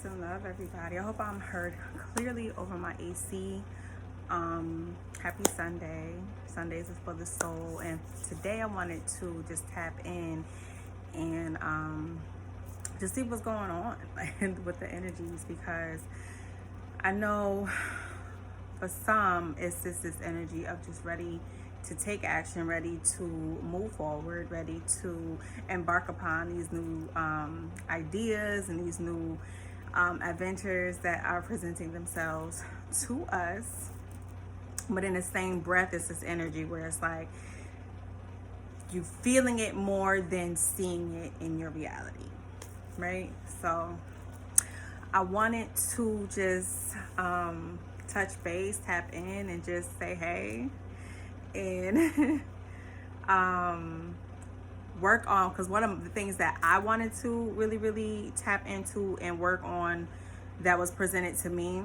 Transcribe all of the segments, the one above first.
and love, everybody. I hope I'm heard clearly over my AC. Happy Sunday. Sundays is for the soul. And today I wanted to just tap in and just see what's going on with the energies, because I know for some it's just this energy of just ready to take action, ready to move forward, ready to embark upon these new ideas and these new adventures that are presenting themselves to us. But in the same breath, it's this energy where it's like you feeling it more than seeing it in your reality, right? So I wanted to just touch base, tap in, and just say hey, and work on, because one of the things that I wanted to really tap into and work on that was presented to me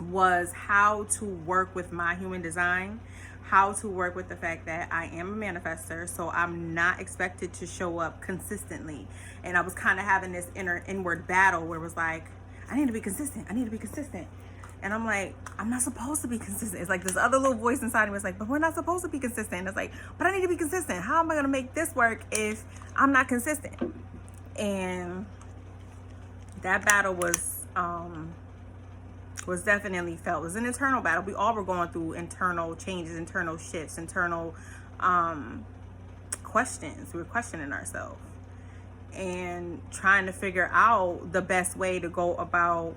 was how to work with my human design, how to work with the fact that I am a manifester, so I'm not expected to show up consistently. And I was kind of having this inward battle where it was like, I need to be consistent, and I'm like, I'm not supposed to be consistent. It's like this other little voice inside of me was like, but we're not supposed to be consistent. And it's like, but I need to be consistent. How am I going to make this work if I'm not consistent? And that battle was definitely felt. It was an internal battle. We all were going through internal changes, internal shifts, internal questions. We were questioning ourselves and trying to figure out the best way to go about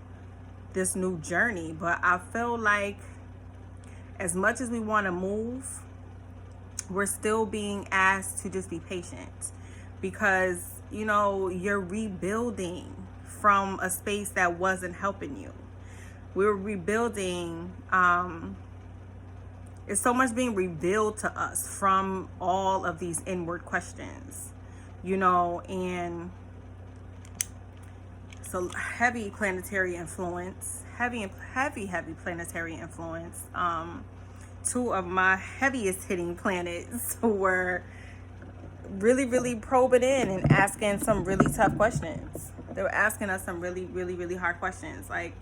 this new journey. But I feel like as much as we want to move, we're still being asked to just be patient, because you're rebuilding from a space that wasn't helping you. We're rebuilding. It's so much being revealed to us from all of these inward questions, and so heavy planetary influence, heavy planetary influence. Two of my heaviest hitting planets were really probing in and asking some really tough questions. They were asking us some really hard questions. Like,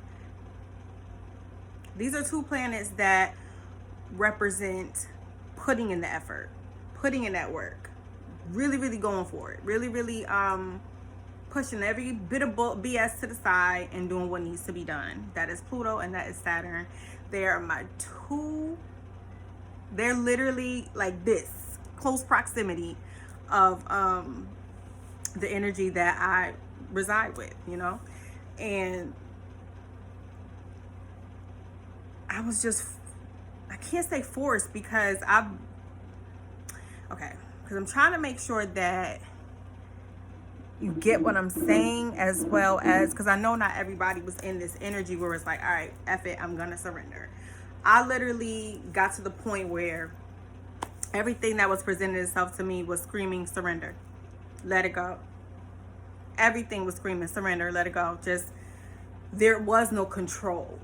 these are two planets that represent putting in the effort, putting in that work, really going for it, really pushing every bit of BS to the side and doing what needs to be done. That is Pluto and that is Saturn. They are my two. They're literally like this close proximity of the energy that I reside with, and I was just, I can't say forced, because I'm trying to make sure that you get what I'm saying, as well as, because I know not everybody was in this energy where it's like, all right, F it, I'm gonna surrender. I literally got to the point where everything that was presented itself to me was screaming surrender, let it go. Everything was screaming surrender, let it go. Just, there was no control.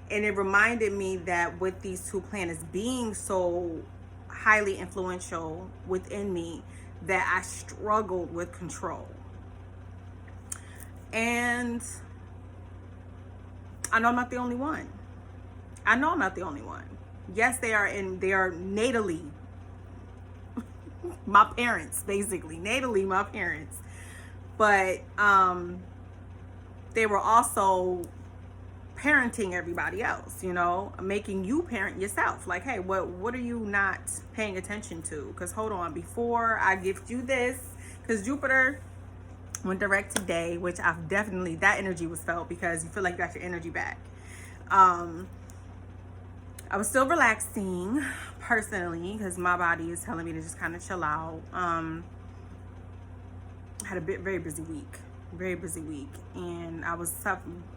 And it reminded me that with these two planets being so highly influential within me, that I struggled with control. And I know I'm not the only one. Yes, they are natally my parents, basically. Natally my parents. But they were also parenting everybody else, making you parent yourself. Like, hey, what are you not paying attention to? Because hold on, before I gift you this, because Jupiter went direct today, which I've definitely, that energy was felt, because you feel like you got your energy back. I was still relaxing personally, because my body is telling me to just kind of chill out. I had a very busy week, and I was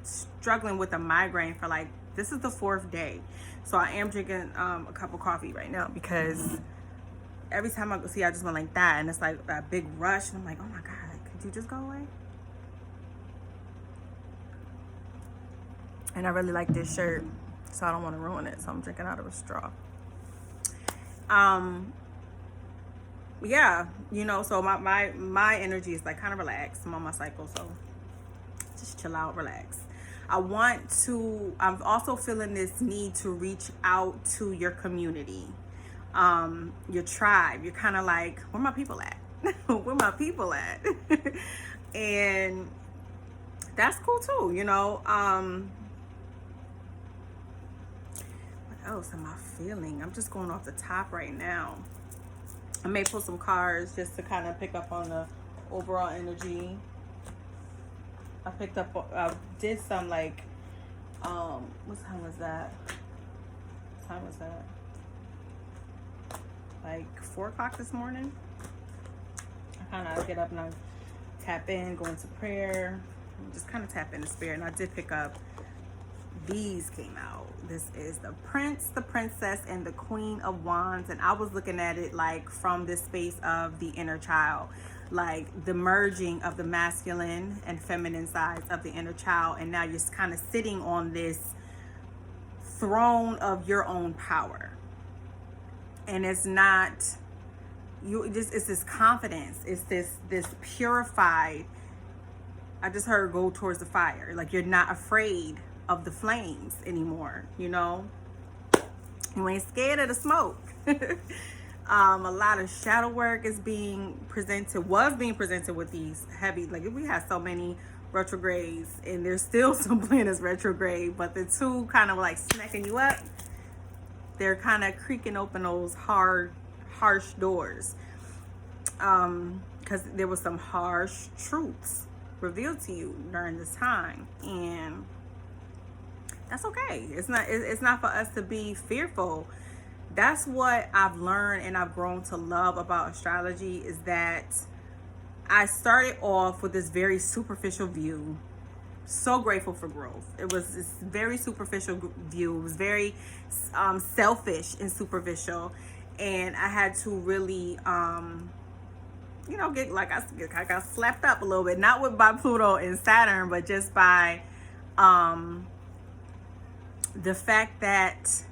struggling with a migraine for like, this is the 4th day. So I am drinking a cup of coffee right now, because every time I go see, I just went like that, and it's like that big rush, and I'm like, oh my God, could you just go away? And I really like this shirt, so I don't want to ruin it, so I'm drinking out of a straw. Yeah, so my energy is like kind of relaxed. I'm on my cycle, so just chill out, relax. I'm also feeling this need to reach out to your community, your tribe. You're kind of like, where my people at? Where my people at? And that's cool too, you know. What else am I feeling? I'm just going off the top right now. I may pull some cards just to kind of pick up on the overall energy. I did some like, what time was that? What time was that? Like 4 o'clock this morning. I kind of get up and I tap in, go into prayer, just kind of tap into spirit. And I did pick up, these came out. This is the Prince, the Princess, and the Queen of Wands. And I was looking at it like from this space of the inner child, like the merging of the masculine and feminine sides of the inner child. And now you're kind of sitting on this throne of your own power. And it's not you, just it's this confidence, it's this purified, I just heard, go towards the fire. Like you're not afraid of the flames anymore, you know. You ain't scared of the smoke. A lot of shadow work is was being presented with these heavy, like we had so many retrogrades, and there's still some planets retrograde, but the two kind of like smacking you up, they're kind of creaking open those harsh doors, because there was some harsh truths revealed to you during this time, and that's okay. It's not for us to be fearful. That's what I've learned and I've grown to love about astrology, is that I started off with this very superficial view. So grateful for growth. It was this very superficial view. It was very selfish and superficial, and I had to really you know, I got slapped up a little bit, not by Pluto and Saturn, but just by the fact that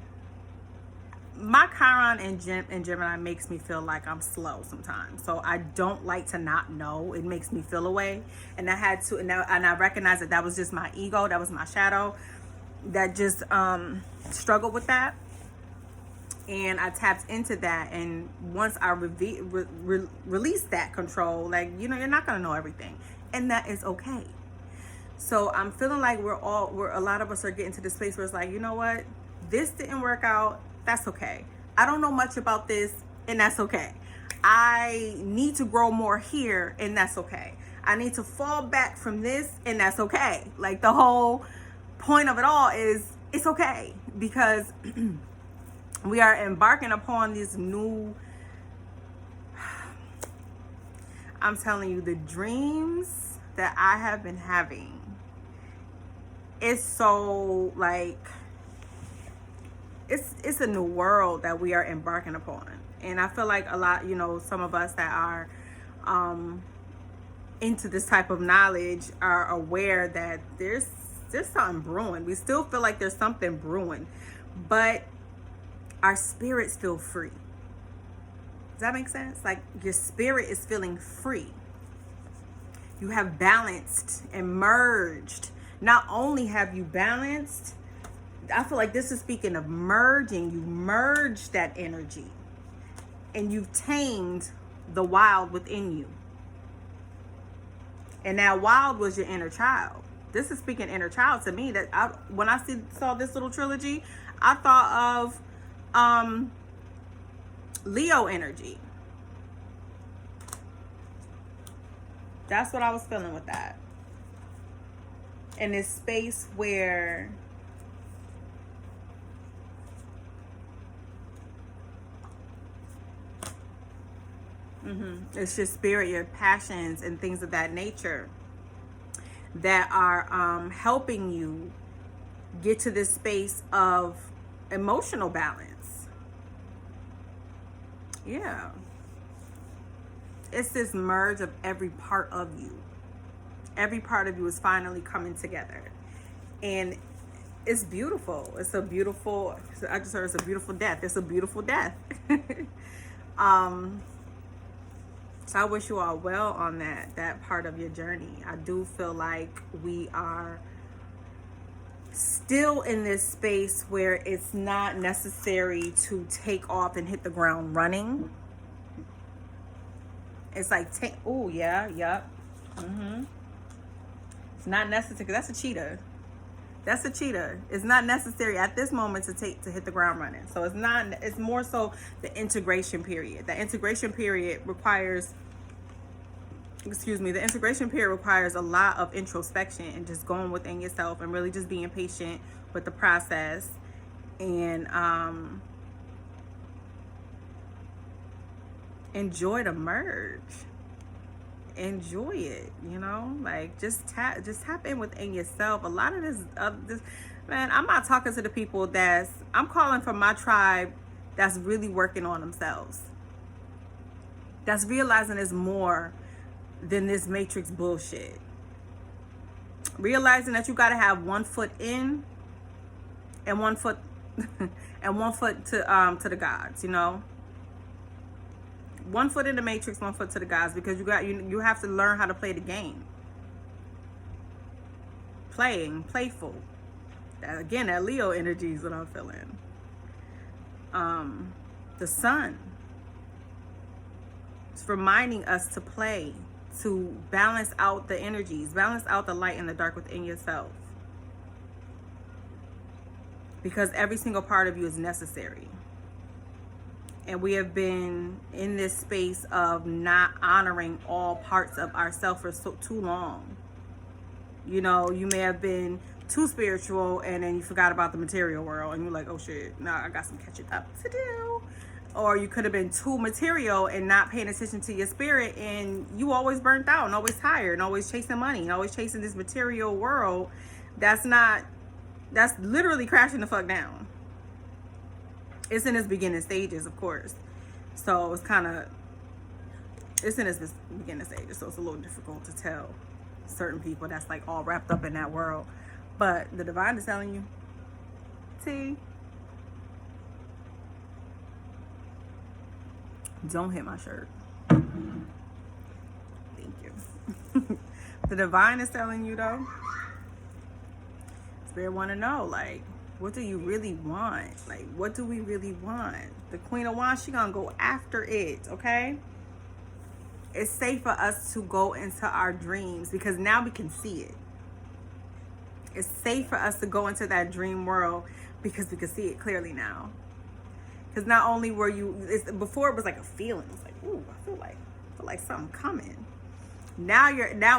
my Chiron and Gemini makes me feel like I'm slow sometimes. So I don't like to not know. It makes me feel away. And I had to, and I recognized that was just my ego. That was my shadow that just struggled with that. And I tapped into that. And once I released that control, like, you know, you're not going to know everything. And that is okay. So I'm feeling like a lot of us are getting to this place where it's like, you know what? This didn't work out. That's okay. I don't know much about this, and that's okay. I need to grow more here, and that's okay. I need to fall back from this, and that's okay. Like, the whole point of it all is it's okay, because we are embarking upon this new, I'm telling you, the dreams that I have been having, it's so like, it's a new world that we are embarking upon. And I feel like a lot, you know, some of us that are into this type of knowledge are aware that there's something brewing. We still feel like there's something brewing, but our spirit's feel free. Does that make sense? Like, your spirit is feeling free. You have balanced and merged. Not only have you balanced, I feel like this is speaking of merging. You merged that energy, and you've tamed the wild within you. And that wild was your inner child. This is speaking inner child to me. That when I saw this little trilogy, I thought of Leo energy. That's what I was feeling with that. In this space where it's your spirit, your passions, and things of that nature that are helping you get to this space of emotional balance. Yeah. It's this merge of every part of you. Every part of you is finally coming together. And it's beautiful. It's a beautiful, I just heard it's a beautiful death. It's a beautiful death. So I wish you all well on that part of your journey. I do feel like we are still in this space where it's not necessary to take off and hit the ground running. It's like, oh yeah, yep. It's not necessary. That's a cheetah. That's a cheetah. It's not necessary at this moment to hit the ground running. So it's not. It's more so the integration period. The integration period requires. Excuse me. The integration period requires a lot of introspection and just going within yourself and really just being patient with the process and enjoy the merge. Enjoy it, you know, like just tap in within yourself. A lot of this, man, I'm not talking to the people I'm calling from my tribe that's really working on themselves, that's realizing there's more than this matrix bullshit, realizing that you got to have 1 foot in and 1 foot and 1 foot to the gods, you know. 1 foot in the matrix, 1 foot to the gods, because you have to learn how to play the game. Playful. Again, that Leo energy is what I'm feeling. The sun. It's reminding us to play, to balance out the energies, balance out the light and the dark within yourself. Because every single part of you is necessary. And we have been in this space of not honoring all parts of ourselves for too long. You know, you may have been too spiritual and then you forgot about the material world and you're like, oh shit, nah, I got some catching up to do. Or you could have been too material and not paying attention to your spirit, and you always burnt out and always tired and always chasing money and always chasing this material world that's literally crashing the fuck down. It's in its beginning stages, of course. So it's in its beginning stages. So it's a little difficult to tell certain people that's like all wrapped up in that world. But the divine is telling you, T, don't hit my shirt. Thank you. The divine is telling you though, Spirit want to know, like, what do you really want? Like, what do we really want? The Queen of Wands, she gonna go after it, okay? It's safe for us to go into our dreams because now we can see it. It's safe for us to go into that dream world because we can see it clearly now. Because not only were before it was like a feeling. It's like, ooh, I feel like something coming. Now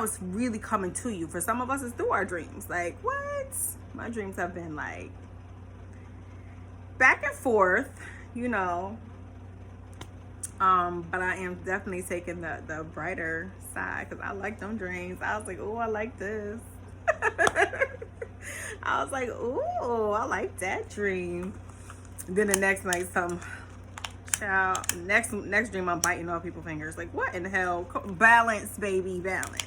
it's really coming to you. For some of us, it's through our dreams. Like, what? My dreams have been like back and forth, you know. But I am definitely taking the brighter side because I like them dreams. I was like, oh, I like this. I was like, ooh, I like that dream. Then the next night, child, next dream, I'm biting off people's fingers. Like, what in the hell? Balance, baby, balance.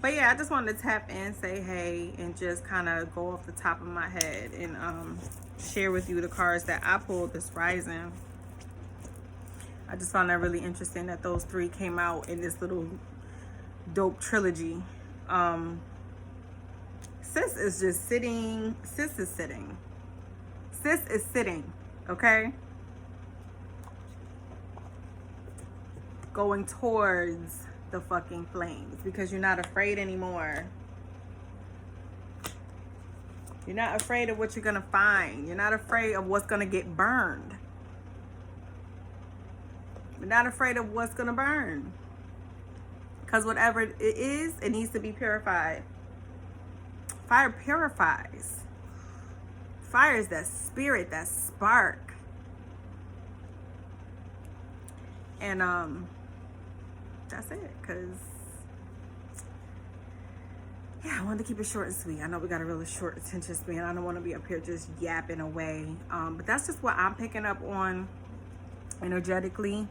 But yeah, I just wanted to tap in, say hey, and just kind of go off the top of my head and share with you the cards that I pulled this rising. I just found that really interesting that those 3 came out in this little dope trilogy. Sis is just sitting. Sis is sitting, okay? Going towards the fucking flames because you're not afraid anymore. You're not afraid of what you're gonna find. You're not afraid of what's gonna get burned. You're not afraid of what's gonna burn. Because whatever it is, it needs to be purified. Fire purifies. Fire is that spirit, that spark. And that's it. Because yeah, I wanted to keep it short and sweet. I know we got a really short attention span. I don't want to be up here just yapping away. But that's just what I'm picking up on energetically.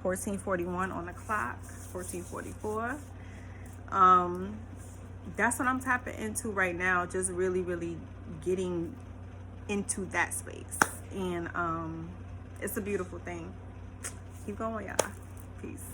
14:41 on the clock. 14:44. That's what I'm tapping into right now. Just really, really getting into that space. And It's a beautiful thing. Keep going, y'all. Peace.